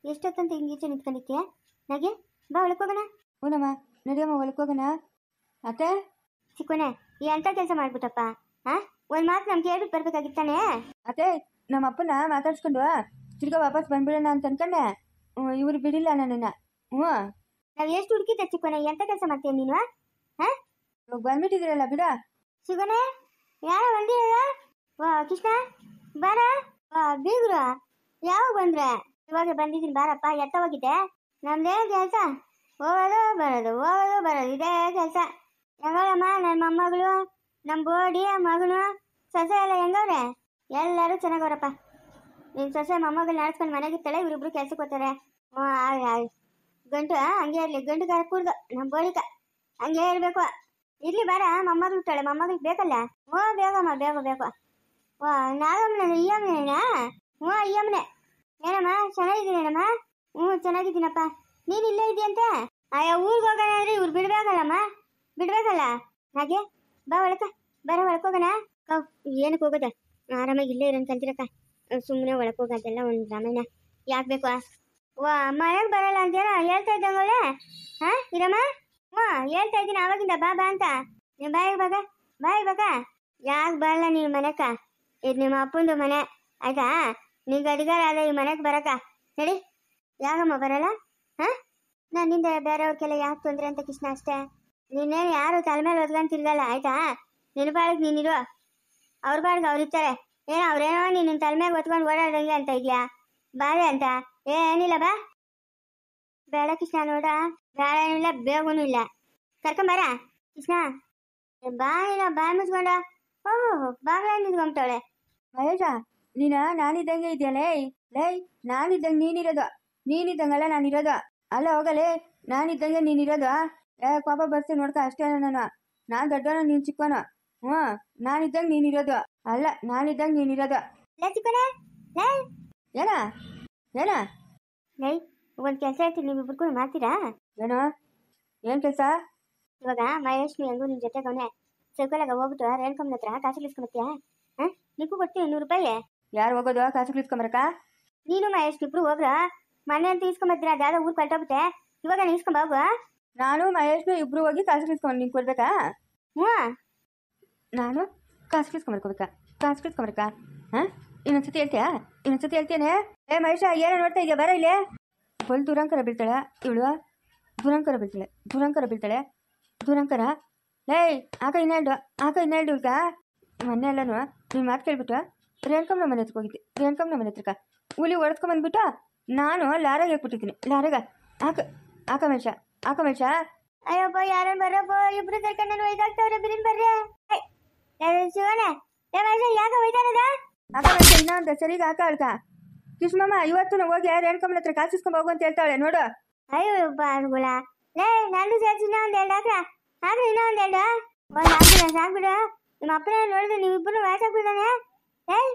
ಎಷ್ಟೊತ್ತಂತ ಹಿಂಗೀಚೆ ನಿಂತ್ಕೊಂಡಿತ್ತೀಯ? ನಾಗೆ ಬಾ ಒಳಕೋಗೋಣ. ಹೂನಮ್ಮ, ನಡಿಯಮ್ಮ ಒಳಕೋಗೋಣ. ಅತ್ತೆ ಚಿಕ್ಕೋನೆ ಎಂತ ಕೆಲಸ ಮಾಡ್ಬಿಟ್ಟಪ್ಪ. ಒಂದು ಮಾತು ನಮ್ಗೆ ಹೇಳ್ಬಿಟ್ಟು ಬರ್ಬೇಕಾಗಿತ್ತಾನೆ. ಅತ್ತೆ, ನಮ್ಮ ಅಪ್ಪನ ಮಾತಾಡ್ಸ್ಕೊಂಡು ತಿರ್ಗಾ ವಾಪಸ್ ಬಂದ್ಬಿಡೋಣ ಅಂತ ಅನ್ಕೊಂಡೆ. ಇವ್ರು ಬಿಡಿಲ್ಲ ನನ್ನನ್ನು. ಹ್ಞೂ, ನಾವು ಎಷ್ಟು ಹುಡುಕಿದ್ದೆ ಚಿಕ್ಕೋನೆ, ಎಂತ ಕೆಲಸ ಮಾಡ್ತೀಯ ನೀನು? ಇವಾಗ ಬಂದ್ಬಿಟ್ಟಿದ್ದೀರಲ್ಲ ಬಿಡ. ಚಿಕ್ಕೋನೆ ಯಾರ ಬಂದಿರಲ್ಲ? ವಾ ಕೃಷ್ಣ ಬಾರ. ಬೀಗ್ರು ಯಾವಾಗ ಬಂದ್ರೆ? ಇವಾಗ ಬಂದಿದ್ದೀನಿ ಬಾರಪ್ಪ. ಎತ್ತ ಹೋಗಿದ್ದೆ? ನಮ್ದೇ ಕೆಲಸ, ಹೋಗೋದು ಬರೋದು ಹೋಗೋದು ಬರೋದು, ಇದೇ ಕೆಲಸ. ಹೆಂಗವ್ರಮ್ಮ ನನ್ನ ಮೊಮ್ಮಗಳು, ನಮ್ಮ ಬೋಡಿ ಮಗನು ಸೊಸೆ ಎಲ್ಲ ಹೆಂಗವ್ರೆ? ಎಲ್ಲರೂ ಚೆನ್ನಾಗವ್ರಪ್ಪ. ನಿನ್ನ ಸೊಸೆ ಮೊಮ್ಮಗಳು ನಡೆಸ್ಕೊಂಡು ಮನೆಗಿರ್ತಾಳೆ, ಇವರಿಬ್ರು ಕೆಲ್ಸಕ್ಕೆ ಹೋಗ್ತಾರೆ. ಗಂಟು ಹಂಗೆ ಇರಲಿ, ಗಂಟು ಗಾರ ಕೂಡ್ದು ನಮ್ಮ ಬೋಳಿಕ ಹಂಗೆ ಇರಬೇಕು. ಇರ್ಲಿ ಬಾರ, ಮೊಮ್ಮಗಳು ಇರ್ತಾಳೆ, ಮೊಮ್ಮಗಳಿಗೆ ಬೇಕಲ್ಲ. ಬೇಗಮ್ಮ ಬೇಗ ಬೇಕು. ನಾಗಮ್ಮನ ಈ ಅಮ್ಮನೇನಾ? ಈ ಅಮ್ಮನೆ. ಏನಮ್ಮ ಚೆನ್ನಾಗಿದ್ದೀನೇನಮ್ಮ? ಚೆನ್ನಾಗಿದ್ದೀನಪ್ಪ. ನೀನು ಇಲ್ಲೇ ಇದೆಯಂತೆ? ಊರಿಗೆ ಹೋಗೋಣ ಅಂದ್ರೆ ಇವ್ರು ಬಿಡ್ಬೇಕಲ್ಲಮ್ಮ, ಬಿಡ್ಬೇಕಲ್ಲ. ಹಾಗೆ ಬಾ ಒಳಕ, ಬರ ಒಳಕೋಗೋಣ. ಏನಕ್ಕೆ ಹೋಗೋದ? ಆರಾಮಾಗಿ ಇಲ್ಲೇ ಇರೋನ್ ಕಲ್ತಿರಕ್ಕ. ಸುಮ್ಮನೆ ಒಳಕೋಗೋದೆಲ್ಲ ಒಂದು ರಾಮಾಯಣ ಯಾಕೆ ಬೇಕು? ಮನೆಗೆ ಬರಲ್ಲ ಅಂತೇನೋ ಹೇಳ್ತಾ ಇದ್ದಂಗಳೆ. ಇರಮ್ಮ, ಹೇಳ್ತಾ ಇದ್ದೀನಿ ಆವಾಗಿಂದ ಬಾ ಬಾ ಅಂತ. ನೀವು ಬಾಯಿಗೆ ಬಾಗ, ಬಾಯಿಗೆ ಬಾಗ. ಯಾಕೆ ಬರಲ್ಲ ನೀನು ಮನೆಕ? ಇದು ನಿಮ್ಮ ಅಪ್ಪಂದು ಮನೆ ಆಯ್ತಾ? ನಿಂಗೆ ಅಧಿಕಾರ ಅದ ಈ ಮನೆಗೆ ಬರಕ. ನಡಿ. ಯಾಕಮ್ಮ ಬರಲ್ಲ? ನನ್ನಿಂದ ಬೇರೆಯವ್ರಿಗೆಲ್ಲ ಯಾಕೆ ತೊಂದರೆ ಅಂತ ಕೃಷ್ಣ ಅಷ್ಟೇ. ನೀನೇನು ಯಾರು ತಲೆ ಮೇಲೆ ಒದ್ಕೊಂಡು ತಿರ್ಗಲ್ಲ ಆಯ್ತಾ? ನಿನ್ನ ಬಾಳಿಗೆ ನೀನಿರು, ಅವ್ರ ಬಾಳಿಗೆ ಅವ್ರು ಇರ್ತಾರೆ. ಅವ್ರೇನೋ ನಿನ್ನ ತಲೆ ಮೇಲೆ ಒತ್ಕೊಂಡು ಓಡಾಡ್ದಂಗೆ ಅಂತ ಇದೆಯಾ? ಬಾರೆ ಅಂತ ಏನಿಲ್ಲ. ಬಾ ಬೇಡ ಕೃಷ್ಣ, ನೋಡ ಬೇಡ ಏನಿಲ್ಲ, ಬೇಗನೂ ಇಲ್ಲ. ಕರ್ಕೊಂಬಾರ ಕೃಷ್ಣ. ಬಾಯಿನ ಬಾಯಿ ಮುಚ್ಕೊಂಡ ಬಾಗ್ಲ ನಿಂತ್ಕೊಂಬಿಟ್ಟವಳೆ. ಮಹೇಶ, ನಾನಿದ್ದಂಗೆ ಇದೆಯಲ್ಲೇ. ಲೈ, ನಾನಿದ್ದಂಗೆ ನೀನಿರೋದು, ನೀನಿದ್ದಂಗಲ್ಲ ನಾನಿರೋದು. ಅಲ್ಲ ಹೋಗಲೇ, ನಾನಿದ್ದಂಗೆ ನೀನಿರೋದು. ಪಾಪ ಬರ್ಸಿ ನೋಡ್ಕ ಅಷ್ಟೇ. ನಾನು ದೊಡ್ಡವನು, ನೀನು ಚಿಕ್ಕವನು. ನಾನಿದ್ದಂಗೆ ನೀನಿರೋದು ಅಲ್ಲ, ನಾನಿದ್ದಂಗೆ ನೀನಿರೋದು. ಏನ ಏನ ಲೈ, ಒಂದು ಕೆಲಸ ಹೇಳ್ತೀನಿ, ನೀವಿಬ್ರಿಗೂ ಮಾಡ್ತೀರಾ? ಏನೋ? ಏನು ಕೆಲಸ? ಇವಾಗ ಮಹೇಶ್ನು ಹೆಂಗೂ ನಿನ್ನ ಜೊತೆಗೆ ಅವನೇ ಸೈಕಲಾಗ ಹೋಗ್ಬಿಟ್ಟು ರೇಣುಕಮ್ಮನ ಹತ್ರ ಕಾಸು ಇಸ್ಕೊಂಬತ್ತೀಯಾ? ನಿಗೂ ಕೊಡ್ತೀನಿ 100 ರೂಪಾಯಿ. ಯಾರು ಹೋಗೋದು ಕಾಸು ಇಸ್ಕೊಂಬರಕ್ಕ? ನೀನು ಮಹೇಶ್ ಇಬ್ರು ಹೋಗ್ರ. ಮನೆ ಅಂತ ಇಸ್ಕೊಂಬತ್ತೀರ, ಅದಾದ ಊರು ಕಳ್ಟೋಗ್ಬಿಟ್ಟೆ. ಇವಾಗ ನಾನು ಇಸ್ಕೊಂಬ ಹೋಗು. ನಾನು ಮಹೇಶ್ನು ಇಬ್ರು ಹೋಗಿ ಕಾಸು ಇಸ್ಕೊಂಡು ನೀನು ಕೊಡ್ಬೇಕಾ? ನಾನು ಕಾಸು ಇಸ್ಕೊಂಬರ್ಕೋಬೇಕಾ? ಕಾಸು ಇಸ್ಕೊಂಬರಕ್ಕ? ಇನ್ನೊಂದ್ಸತಿ ಹೇಳ್ತೀಯಾ? ಇನ್ನೊಂದ್ಸತಿ ಹೇಳ್ತೇನೆ. ಮಹೇಶ, ಏನೋ ನೋಡ್ತಾ ಇದೆಯಾ? ಬರ ಇಲ್ಲೇ. ಫುಲ್ ದುರಂಕರ ಬೀಳ್ತಾಳೆ ಇವಳು. ದುರಂಕರ ಬೀಳ್ತಾಳೆ. ದುರಂಕರ. ಲೈ, ಆಕ ಇನ್ನೆರಡು ಈಗ ಮೊನ್ನೆ ಎಲ್ಲನೂ ನೀನು ಮಾತು ಕೇಳ್ಬಿಟ್ಟು ರೇಣುಕಮ್ಮನ ಮನೆ ಹತ್ರಕ್ಕೆ ಹೋಗಿದ್ದೆ. ರೇಣುಕಮ್ಮನ ಮನೆ ಹತ್ರಕ್ಕ ಹುಲಿ ಹೊಡೆದ್ಕೊಂಬಂದ್ಬಿಟ್ಟು ನಾನು ಲಾರಾಗೆ ಹಾಕ್ಬಿಟ್ಟಿದ್ದೀನಿ. ಲಾರಾಗ ಆಕ ಮನುಷ್ಯ. ಅಯ್ಯಪ್ಪ, ಯಾರನ್ನ ಬರಪ್ಪ, ಇಬ್ರು ಕರ್ಕೊಂಡು ನಾನು ಒಯ್ದಾಗ್ತವ್ರೆ. ಬಿರಿನ್ ಬರ್ರಿ ಶಿವಣ್ಣ. ಯಾಕೆ ಒಯ್ತಾನದ? ಆಕ ಮನುಷ್ಯ ಇನ್ನೊಂದು ಸರಿಗೆ ಹಾಕ ಅಳ್ಕ. ಕೃಷ್ಣಮ್ಮ, ಇವತ್ತು ಹೋಗಿ ರೇಣುಕಮ್ಮನ ಹತ್ರ ಕಾಸು ಇಸ್ಕೊಂಡ್ ಹೋಗು ಅಂತ ಹೇಳ್ತಾಳೆ ನೋಡು. ಅಯ್ಯೋ ಬಾಗುಳ. ಲೇ, ನಂದು ಸೇರಿಸಿ ಇನ್ನೂ ಒಂದೆರಡು ಹಾಕ್ರ ಇನ್ನೂ ಒಂದೆರಡು ಸಾಕ್ಬಿಡು. ನಿಮ್ಮ ಅಪ್ಪನ ನೋಡಿದ್ರೆ ನೀವಿಬ್ಬರು ವಯಸ್ಸಾಗ್ಬಿಡ್ತಾನೆ. ಏಯ್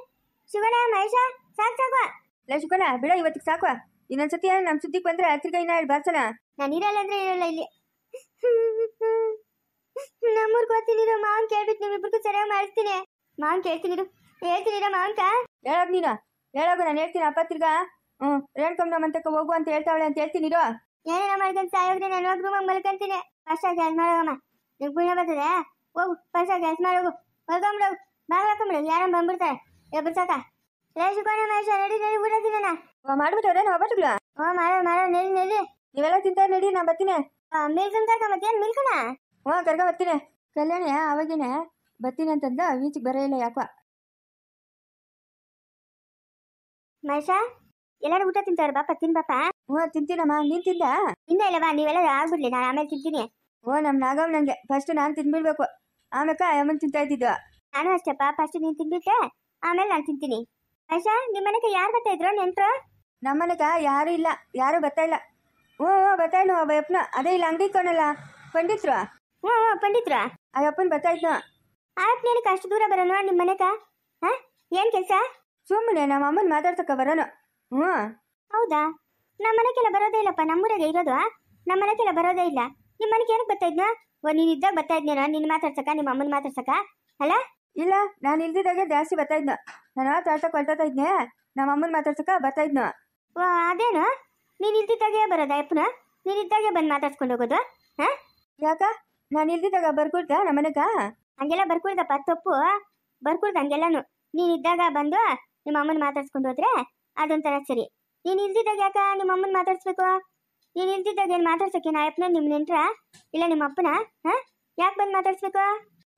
ಶಿವಣ್ಣ, ಮಹೇಶ, ಸಾಕು. ಲೇ ಶಿವಣ್ಣ, ಬಿಡ, ಇವತ್ತಿಗೆ ಸಾಕು. ಇನ್ನೊಂದ್ಸತಿ ನಮ್ಮ ಸುದ್ದಿಗೆ ಬಂದ್ರೆ ತಿರ್ಗಾ ಇನ್ನೆರಡು ಬರ್ಸಣ. ನಾನು ಇರಲ್ಲ ಅಂದ್ರೆ ಇರಲ್ಲ ಇಲ್ಲಿ. ನಮ್ಮೂರ್ಗೆ ಹೋಗ್ತೀನಿರೋ ಮಾವನ್ ಕೇಳ್ಬಿಟ್ಟು ನೀವಿಬ್ರಿಗೂ ಸರಿಯಾಗಿ ಮಾಡಿಸ್ತೀನಿ. ಮಾವನ್ ಹೇಳ್ತೀನಿರೋ ಮಾವನ್ಕ. ಹೇಳೋದು ನೀನು ಹೇಳೋಗು, ನಾನು ಹೇಳ್ತೀನಿ. ಅಪ್ಪ ತಿರ್ಗಾ ರೇಣುಕಮ್ಮನ ಮಂತಕ್ಕೆ ಹೋಗು ಅಂತ ಹೇಳ್ತಾವಳೆ ಅಂತ ಹೇಳ್ತೀನಿರೋ. ಏನೇನ ಮಾಡ್ಕೊಂಡು ಸಾಯೋಗ್ರೆ ನಾನು ಹೋಗಿ ರೂಮಾಗ ಮಲ್ಕೊಂತೀನಿ. ಫಸ್ಟ್ ಕೆಲಸ ಮಾಡೋಗಮ್ಮ, ನಿಮ್ಗೆ ಪುಣ್ಯ ಬರ್ತದೆ. ಹೋಗು, ಫಸ್ಟ್ ಕೆಲಸ ಮಾಡೋಗು, ಮಲ್ಕೊಂಬಿಡೋಗು, ಬಾಗಿಲು ಹಾಕೊಂಬಿಡೋದು. ಯಾರನ್ನ ಬಂದ್ಬಿಡ್ತಾರೆ ಎಬ್ಬರು ಸಾಕ. ಲೇ ಶಿಕೋಣ ಮಹೇಶ, ನಡಿ ಊಟ ತಿನ್ನೋಣ. ಮಾಡ್ಬಿಟ್ಟವ್ರೆ ನಾವು ಬಟ್ಟಗಳು. ಮಾಡೋ ನಡಿ. ನೀವೆಲ್ಲ ತಿಂತಾರೆ ನಡಿ, ನಾ ಬರ್ತೀನಿ. ಮಿಲ್ಕನ್ ಕರ್ಕೊಂಬತ್ತೇನು? ಮಿಲ್ಕಣ ಕರ್ಕ ಬರ್ತೀನಿ. ಕಲ್ಯಾಣಿ ಅವಾಗೇನೆ ಬರ್ತೀನಿ ಅಂತಂದ, ಈಚೆಗೆ ಬರೋ ಇಲ್ಲ ಯಾಕೋ. ಮಹೇಶ, ಎಲ್ಲರೂ ಊಟ ತಿಂತಾರೆ. ಬಾಪ ತಿನ್ ಬಾಪ. ತಿಂತೀನಮ್ಮ. ನೀನ್ ತಿಂದ? ಇನ್ನ ಇಲ್ಲವಾ, ನೀವೆಲ್ಲ ಆಗ್ಬಿಡ್ಲಿ, ನಾನು ಆಮೇಲೆ ತಿಂತೀನಿ. ನಮ್ ನಾಗವ್ ನಂಗೆ ಫಸ್ಟ್ ನಾನು ತಿನ್ಬಿಡ್ಬೇಕು, ಆಮೇಲೆ ಅಮ್ಮನ್ ತಿಂತಾ ಇದ್ದಿದ್ದು. ನಾನು ಅಷ್ಟೇಪ್ಪ, ಫಸ್ಟ್ ನೀನು ತಿನ್ಬಿಟ್ಟೆ ಆಮೇಲೆ ನಾನು ತಿಂತೀನಿ. ಮಹೇಶ, ನಿಮ್ಮ ಮನೆಗೆ ಯಾರು ಬರ್ತಾ ಇದ್ರು ನೆಂಟ್ರು? ನಮ್ಮ ಮನೆಗ ಯಾರು ಇಲ್ಲ, ಯಾರು ಬರ್ತಾ ಇಲ್ಲ. ಬರ್ತಾ ಇದ್ನು ಒಬ್ಬ ಅಪ್ಪನ, ಅದೇ ಇಲ್ಲ ಅಂಗಡಿ ಇಟ್ಕೊನಲ್ಲ ಪಂಡಿತ್ರು. ಪಂಡಿತ್ರ ಆ ಅಪ್ಪನ್ ಬರ್ತಾ ಇದ್ನು. ಆ ಅಪ್ಪನೇನಕ್ಕೆ ಅಷ್ಟು ದೂರ ಬರೋನು ನಿಮ್ಮ ಮನೆಗ? ಏನ್ ಕೆಲಸ? ಸುಮ್ಮನೆ ನಮ್ಮ ಅಮ್ಮನ್ ಮಾತಾಡ್ಸಕ್ಕ ಬರೋನು. ಹೌದಾ? ನಮ್ಮ ಮನೆಗೆಲ್ಲ ಬರೋದೇ ಇಲ್ಲಪ್ಪ, ನಮ್ಮೂರಾಗೆ ಇರೋದು. ನಮ್ಮ ಮನೆಗೆಲ್ಲ ಬರೋದೇ ಇಲ್ಲ. ನಿಮ್ಮ ಮನೆಗೆ ಏನಕ್ಕೆ ಬರ್ತಾ ಇದ್ನ? ನೀನ್ ಇದ್ದಾಗ ಬರ್ತಾ ಇದ್ನೇನೋ ನಿನ್ನ ಮಾತಾಡ್ಸಕ, ನಿಮ್ಮ ಅಮ್ಮನ ಮಾತಾಡ್ಸಕ ಅಲ್ಲ? ಇಲ್ಲ, ನಾನು ಇಲ್ದಿದ್ದಾಗೆ ಜಾಸ್ತಿ ಬರ್ತಾ ಇದ್ನು. ನಾನು ತಾಟ ಕೊಳ್ತಾ ಇದ್ನೆ, ನಮ್ಮ ಅಮ್ಮನ ಮಾತಾಡ್ಸಕ ಬರ್ತಾ ಇದ್ನು. ಅದೇನು ನೀನು ಇಲ್ದಿದ್ದಾಗೆ ಬರೋದಾ ಅಪ್ಪನ? ನೀನು ಇದ್ದಾಗೆ ಬಂದು ಮಾತಾಡ್ಸ್ಕೊಂಡು ಹೋಗೋದು? ಹಾಂ, ಯಾಕ ನಾನು ಇಲ್ದಿದ್ದಾಗ ಬರ್ಕೊಡ್ತಾ ನಮ್ಮನೆಗ? ಹಂಗೆಲ್ಲ ಬರ್ಕೊಡ್ದಪ್ಪ, ತಪ್ಪು. ಬರ್ಕೊಡ್ದು ಹಂಗೆಲ್ಲನು. ನೀನು ಇದ್ದಾಗ ಬಂದು ನಿಮ್ಮ ಅಮ್ಮನ ಮಾತಾಡ್ಸ್ಕೊಂಡು ಹೋದ್ರೆ ಅದೊಂಥರ ಸರಿ. ನೀನು ಇಲ್ದಿದ್ದಾಗ ಯಾಕ ನಿಮ್ಮ ಅಮ್ಮನ ಮಾತಾಡ್ಸ್ಬೇಕು? ನೀನು ಇಲ್ದಿದ್ದಾಗ ಏನು ಮಾತಾಡ್ಸೋಕೆ ನಾ ಅಪ್ಪನ ನಿಮ್ಮ ನೆಂಟ್ರ ಇಲ್ಲ ನಿಮ್ಮ ಅಪ್ಪನ? ಹಾಂ, ಯಾಕೆ ಬಂದು ಮಾತಾಡ್ಸ್ಬೇಕು?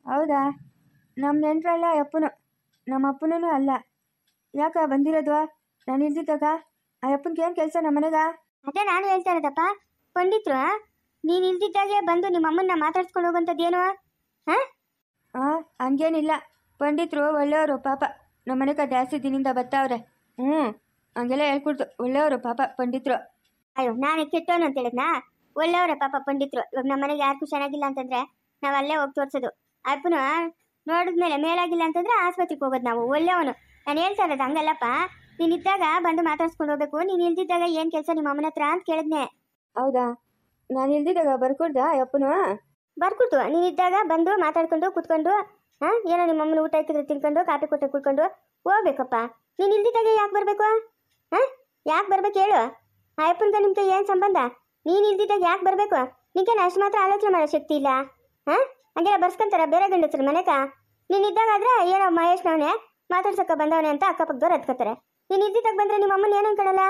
ಹೌದಾ, ನಮ್ಮ ನೆಂಟ್ರಲ್ಲ ಅಪ್ಪನು, ನಮ್ಮ ಅಪ್ಪನೂ ಅಲ್ಲ. ಯಾಕ ಬಂದಿರೋದು ನಾನು ಇಲ್ದಿದ್ದಾಗ? ಆ ಅಪ್ಪನಿಗೆ ಏನು ಕೆಲಸ ನಮ್ಮನೆಗ? ಅದೇ ನಾನು ಹೇಳ್ತಾ ಇರೋದಪ್ಪ, ಪಂಡಿತ್ರು ನೀನು ಇಲ್ದಿದ್ದಾಗೆ ಬಂದು ನಿಮ್ಮ ಅಮ್ಮನ್ನ ಮಾತಾಡ್ಸ್ಕೊಂಡು ಹೋಗೋಂಥದ್ದೇನು? ಹಾಂ, ಹಂಗೇನಿಲ್ಲ. ಪಂಡಿತರು ಒಳ್ಳೆಯವರು ಪಾಪ. ನಮ್ಮ ಮನೆಗೆ ಜಾಸ್ತಿ ದಿನದಿಂದ ಬರ್ತಾವ್ರೆ. ಹಂಗೆಲ್ಲ ಹೇಳ್ಕೊಡ್ತು. ಒಳ್ಳೆಯವರು ಪಾಪ ಪಂಡಿತರು. ಅಯ್ಯೋ, ನಾನು ಕೆಟ್ಟವನು ಅಂತ ಹೇಳಿದ್ನಾ? ಒಳ್ಳೆಯವರೇ ಪಾಪ ಪಂಡಿತ್ರು. ಇವಾಗ ನಮ್ಮ ಮನೆಗೆ ಯಾರಿಗೂ ಚೆನ್ನಾಗಿಲ್ಲ ಅಂತಂದ್ರೆ ನಾವು ಅಲ್ಲೇ ಹೋಗಿ ತೋರಿಸೋದು. ಅಪ್ಪನು ನೋಡಿದ್ಮೇಲೆ ಮೇಲಾಗಿಲ್ಲ ಅಂತಂದ್ರೆ ಆಸ್ಪತ್ರೆಗೆ ಹೋಗೋದು ನಾವು. ಒಳ್ಳೆಯವನು. ನಾನು ಹೇಳ್ತಾ ಇರೋದು ಹಂಗಲ್ಲಪ್ಪ. ನೀನು ಇದ್ದಾಗ ಬಂದು ಮಾತಾಡ್ಸ್ಕೊಂಡು ಹೋಗ್ಬೇಕು. ನೀನು ಇಲ್ದಿದ್ದಾಗ ಏನು ಕೆಲಸ ನಿಮ್ಮ ಅಮ್ಮನ ಹತ್ರ ಅಂತ ಕೇಳಿದ್ನೆ. ಹೌದಾ, ನಾನು ಇಲ್ದಿದ್ದಾಗ ಬರ್ಕೊಡ್ದ ಅಪ್ಪನು? ಬರ್ಕೊಡ್ತು. ನೀನು ಇದ್ದಾಗ ಬಂದು ಮಾತಾಡ್ಕೊಂಡು ಕೂತ್ಕೊಂಡು ಏನೋ ನಿಮ್ಮ ಅಮ್ಮನ ಊಟ ಇಕ್ಕಿದ್ರೆ ತಿನ್ಕೊಂಡು ಕಾಫಿ ಕೊಟ್ಟೆ ಕೂತ್ಕೊಂಡು ಹೋಗ್ಬೇಕಪ್ಪ. ನೀನು ಇಲ್ದಿದ್ದಾಗ ಯಾಕೆ ಬರಬೇಕು? ಯಾಕೆ ಬರ್ಬೇಕು ಹೇಳು? ಆ ಅಪ್ಪನ್ಗೆ ನಿಮ್ಗೆ ಏನು ಸಂಬಂಧ? ನೀನು ಇಲ್ದಿದ್ದಾಗ ಯಾಕೆ ಬರಬೇಕು? ನಿಂಗೇನು ಅಷ್ಟು ಮಾತ್ರ ಆಲೋಚನೆ ಮಾಡೋ ಶಕ್ತಿ ಇಲ್ಲ? ಹಂಗೆಲ್ಲ ಬರ್ಸ್ಕೊಂತಾರ ಬೇರೆ ಗಂಡಸ್ರು ಮನೆಗ? ನೀನು ಇದ್ದಾಗಾದ್ರೆ ಏನೋ ಮಹೇಶ್ನವನೇ ಮಾತಾಡ್ಸಕ್ಕ ಬಂದವನೇ ಅಂತ ಅಕ್ಕಪಕ್ಕದವ್ರು ಹತ್ಕೋತಾರೆ. ನೀನು ಇದ್ದಿದ್ದಾಗ ಬಂದರೆ ನಿಮ್ಮ ಅಮ್ಮನ ಏನು ಅನ್ಕೊಳ್ಳಲ್ಲ?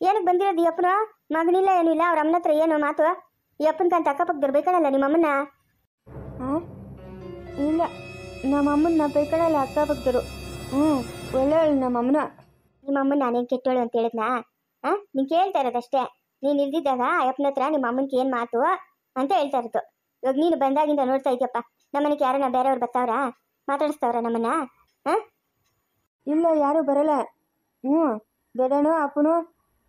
ಏನಕ್ಕೆ ಬಂದಿರೋದು ಈ ಅಪ್ಪನು? ಮಗನಿಲ್ಲ ಏನೂ ಇಲ್ಲ, ಅವ್ರ ಅಮ್ಮನ ಹತ್ರ ಏನು ಮಾತು? ಈ ಅಪ್ಪನ್ಕಂತ ಅಕ್ಕಪಕ್ಕದವ್ರು ಬೇಕಣಲ್ಲ ನಿಮ್ಮ ಅಮ್ಮನ? ಇಲ್ಲ, ನಮ್ಮ ಅಮ್ಮನ ಬೇಕಣಲ್ಲ ಅಕ್ಕಪಕ್ಕದವರು. ಒಳ್ಳೆಯವಳು ನಮ್ಮ ಅಮ್ಮನ. ನಿಮ್ಮ ಅಮ್ಮನ ನಾನೇನು ಕೆಟ್ಟೋಳು ಅಂತ ಹೇಳಿದ್ನಾ? ನೀನು ಕೇಳ್ತಾ ಇರೋದಷ್ಟೇ. ನೀನು ಇಲ್ದಿದ್ದಾಗ ಅಯ್ಯಪ್ಪನ ಹತ್ರ ನಿಮ್ಮ ಅಮ್ಮನಿಗೆ ಏನು ಮಾತು ಅಂತ ಹೇಳ್ತಾ ಇರೋದು. ಇವಾಗ ನೀನು ಬಂದಾಗಿಂದ ನೋಡ್ತಾ ಇದೆಯಪ್ಪ, ನಮ್ಮನೆಗೆ ಯಾರನ್ನ ಬೇರೆಯವ್ರು ಬರ್ತಾವ್ರಾ? ಮಾತಾಡಿಸ್ತಾವ್ರ ನಮ್ಮನ್ನ? ಇಲ್ಲ, ಯಾರು ಬರಲ್ಲ. ದೊಡ್ಡನು ಅಪ್ಪನು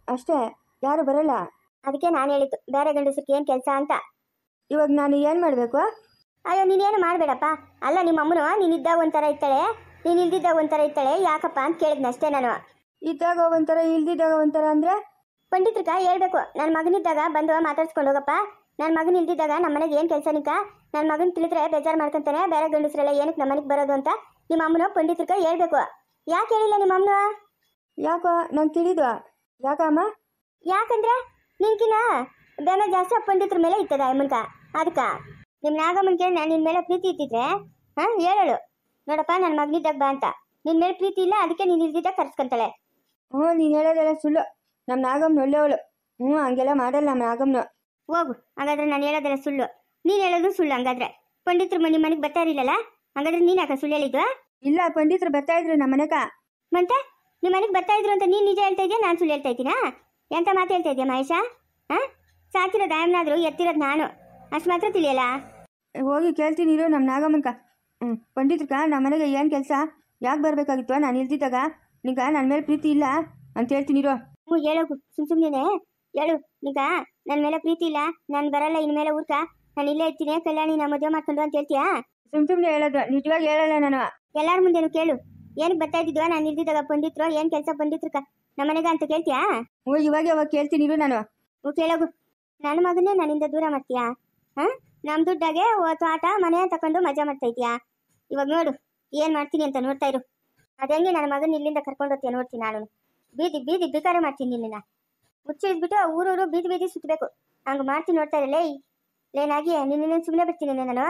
ಅಷ್ಟೇ, ಯಾರು ಬರಲ್ಲ. ಅದಕ್ಕೆ ನಾನು ಹೇಳಿದ್ದು ಬೇರೆ ಗಂಡಸಕ್ಕೆ ಏನು ಕೆಲಸ ಅಂತ. ಇವಾಗ ನಾನು ಏನು ಮಾಡಬೇಕು? ಅಯ್ಯೋ, ನೀನೇನು ಮಾಡಬೇಡಪ್ಪ. ಅಲ್ಲ, ನಿಮ್ಮ ಅಮ್ಮನು ನೀನಿದ್ದಾಗ ಒಂಥರ ಇರ್ತಾಳೆ, ನೀನು ಇಲ್ದಿದ್ದಾಗ ಒಂಥರ ಇರ್ತಾಳೆ. ಯಾಕಪ್ಪ ಅಂತ ಕೇಳಿದ್ನ ಅಷ್ಟೇ ನಾನು. ಇದ್ದಾಗ ಒಂಥರ ಇಲ್ದಿದ್ದಾಗ ಒಂಥರ ಅಂದರೆ? ಪಂಡಿತ್ರಕ್ಕ ಹೇಳ್ಬೇಕು. ನನ್ನ ಮಗನಿದ್ದಾಗ ಬಂದು ಮಾತಾಡ್ಸ್ಕೊಂಡು ಹೋಗಪ್ಪ. ನನ್ನ ಮಗನ ಇಲ್ದಿದ್ದಾಗ ನಮ್ಮ ಮನೆಗೆ ಏನು ಕೆಲಸ ನಿಕ್ಕ? ನನ್ನ ಮಗನ ತಿಳಿದ್ರೆ ಬೇಜಾರು ಮಾಡ್ಕೊಂತಾನೆ, ಬೇರೆ ಗಂಡಸ್ರೆಲ್ಲ ಏನಕ್ಕೆ ನಮ್ಮ ಮನೆಗೆ ಬರೋದು ಅಂತ ನಿಮ್ಮ ಅಮ್ಮನ ಪಂಡಿತ್ರಕ್ಕ ಹೇಳ್ಬೇಕು. ಯಾಕೆ ಹೇಳಿಲ್ಲ ನಿಮ್ಮ ಅಮ್ಮನ? ಯಾಕೋ ನಂಗೆ ತಿಳಿದು. ಯಾಕಮ್ಮ? ಯಾಕಂದ್ರೆ ನಿನ್ಕಿನ ಬೆಲೆ ಜಾಸ್ತಿ ಆ ಪಂಡಿತ್ರ ಮೇಲೆ ಇರ್ತದ ಅಮ್ಮನ್ಕ. ಅದಕ್ಕೆ ನಿಮ್ಮ ನಾಗಮ್ಮನ್ಗೆ ನಾನು ನಿನ್ನ ಮೇಲೆ ಪ್ರೀತಿ ಇತ್ತಿದ್ರೆ ಹೇಳಳು, ನೋಡಪ್ಪ ನನ್ನ ಮಗನಿದ್ದಾಗ ಬಾ ಅಂತ. ನಿನ್ನ ಮೇಲೆ ಪ್ರೀತಿ ಇಲ್ಲ, ಅದಕ್ಕೆ ನೀನು ಇಲ್ದಿದ್ದಾಗ ಕರ್ಸ್ಕೊಂತಾಳೆ. ನೀನು ಹೇಳೋದೆಲ್ಲ ಸುಳ್ಳು. ನಮ್ಮ ನಾಗಮ್ಮನ ಒಳ್ಳೆಯವಳು. ಹಂಗೆಲ್ಲ ಮಾಡಲ್ಲ ನಮ್ಮ ನಾಗಮ್ಮನ. ಹೋಗು, ಹಾಗಾದ್ರೆ ನಾನು ಹೇಳೋದೆಲ್ಲ ಸುಳ್ಳು, ನೀನು ಹೇಳೋದು ಸುಳ್ಳು. ಹಂಗಾದ್ರೆ ಪಂಡಿತರು ನಿಮ್ಮ ಮನೆಗೆ ಬರ್ತಾ ಇರಲಿಲ್ಲಲ್ಲ, ಹಾಗಾದ್ರೆ ನೀನು ಯಾಕೆ ಸುಳ್ಳು ಹೇಳಿದ್ವಾ? ಇಲ್ಲ, ಪಂಡಿತರು ಬರ್ತಾ ಇದ್ರು ನಮ್ಮ ಮನೆಗ. ಮತ್ತೆ ನಿಮ್ಮ ಮನೆಗೆ ಬರ್ತಾ ಇದ್ರು ಅಂತ ನೀನು ನಿಜ ಹೇಳ್ತಾ ಇದೆಯಾ, ನಾನು ಸುಳ್ಳು ಹೇಳ್ತಾ ಇದ್ದೀನಾ? ಎಂತ ಮಾತು ಹೇಳ್ತಾ ಇದೆಯಾ ಮಹೇಶ? ಸಾಕಿರೋದು ಆಯಮ್ಮನಾದ್ರು ಎತ್ತಿರೋದು ನಾನು, ಅಷ್ಟು ಮಾತ್ರ ತಿಳಿಯಲ್ಲ. ಹೋಗಿ ಕೇಳ್ತೀನಿ ಇರು ನಮ್ಮ ನಾಗಮ್ಮನ್ಕ. ಪಂಡಿತ್ರಕ್ಕ ನಮ್ಮ ಮನೆಗೆ ಏನು ಕೆಲಸ? ಯಾಕೆ ಬರಬೇಕಾಗಿತ್ತು? ನಾನು ಇಲ್ದಿದ್ದಾಗ ನಿಂಗ ನನ್ನ ಮೇಲೆ ಪ್ರೀತಿ ಇಲ್ಲ ಅಂತ ಹೇಳ್ತೀನಿ ಇರು. ಹೇಳೋಗು, ಸುಮ್ಮನೆ ಹೇಳು. ನಿಗ ನನ್ನ ಮೇಲೆ ಪ್ರೀತಿ ಇಲ್ಲ, ನಾನು ಬರಲ್ಲ ಇನ್ಮೇಲೆ ಊರ್ಕ, ನಾನು ಇಲ್ಲೇ ಇರ್ತೀನಿ, ಕಲ್ಯಾಣಿ ನಾ ಮದುವೆ ಮಾಡ್ಕೊಂಡು ಅಂತ ಹೇಳ್ತೀಯಾ? ಸುಮ್ಮನೆ ಹೇಳೋದು, ನಿಜವಾಗಿ ಹೇಳಲ್ಲ ನಾನು. ಎಲ್ಲಾರ ಮುಂದೆನು ಕೇಳು. ಏನಕ್ಕೆ ಬರ್ತಾ ಇದ್ದಿದ್ವಾ ನಾನು ಇಲ್ದಿದ್ದಾಗ ಪಂಡಿತ್ರು? ಏನು ಕೆಲಸ ಪಂಡಿತ್ರಕ್ಕ ನಮ್ಮ ಮನೆಗ ಅಂತ ಕೇಳ್ತೀಯಾ? ಇವಾಗ ಕೇಳ್ತೀನಿ ಇರು ನಾನು. ಕೇಳೋಗು. ನನ್ನ ಮಗನ್ನೇ ನನ್ನಿಂದ ದೂರ ಮಾಡ್ತೀಯಾ? ನಮ್ಮ ದುಡ್ಡಾಗೆ ಆಟ ಮನೆ ತಕೊಂಡು ಮಜಾ ಮಾಡ್ತಾ ಇದೀಯಾ? ಇವಾಗ ನೋಡು ಏನು ಮಾಡ್ತೀನಿ ಅಂತ ನೋಡ್ತಾ ಇರು. ಅದಂಗೆ ನನ್ನ ಮಗನ ಇಲ್ಲಿಂದ ಕರ್ಕೊಂಡು ಹೋಗ್ತೀಯ ನೋಡ್ತೀನಿ. ನಾನು ಬೀದಿ ಬೀದಿ ಬೇಕಾರೆ ಮಾಡ್ತೀನಿ ನಿನ್ನ. ಮುಚ್ಚಿಡ್ಬಿಟ್ಟು ಊರೂರು ಬೀದಿ ಬೀದಿ ಸುತ್ತಬೇಕು, ಹಂಗೆ ಮಾಡ್ತೀನಿ. ನೋಡ್ತಾ ಇರಲೇ ಲೇನಾಗಿ ನಿನ್ನೇನು ಸುಮ್ಮನೆ ಬಿಡ್ತೀನಿ ನಾನು.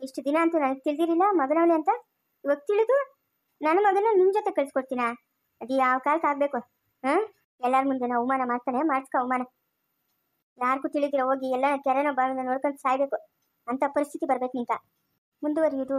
ಇಷ್ಟು ದಿನ ಅಂತೂ ನನಗೆ ತಿಳಿದಿರಲಿಲ್ಲ ಮಗನವನೇ ಅಂತ. ಇವಾಗ ತಿಳಿದು ನನ್ನ ಮಗನ ನಿನ್ನ ಜೊತೆ ಕಳಿಸ್ಕೊಡ್ತೀನ? ಅದು ಯಾವ ಕಾಲಕ್ಕೆ ಆಗಬೇಕು? ಎಲ್ಲರ ಮುಂದೆ ನಾವು ಅವಮಾನ ಮಾಡ್ತಾನೆ, ಮಾಡಿಸ್ಕೊ ಅವಮಾನ. ಯಾರಿಗೂ ತಿಳಿದಿರ ಹೋಗಿ ಎಲ್ಲ ಕೆರೆನ ಬಾವಿನ ನೋಡ್ಕೊಂಡು ಸಾಯ್ಬೇಕು ಅಂತ ಪರಿಸ್ಥಿತಿ ಬರ್ಬೇಕು ನಿಂತ. ಮುಂದುವರಿಯುವುದು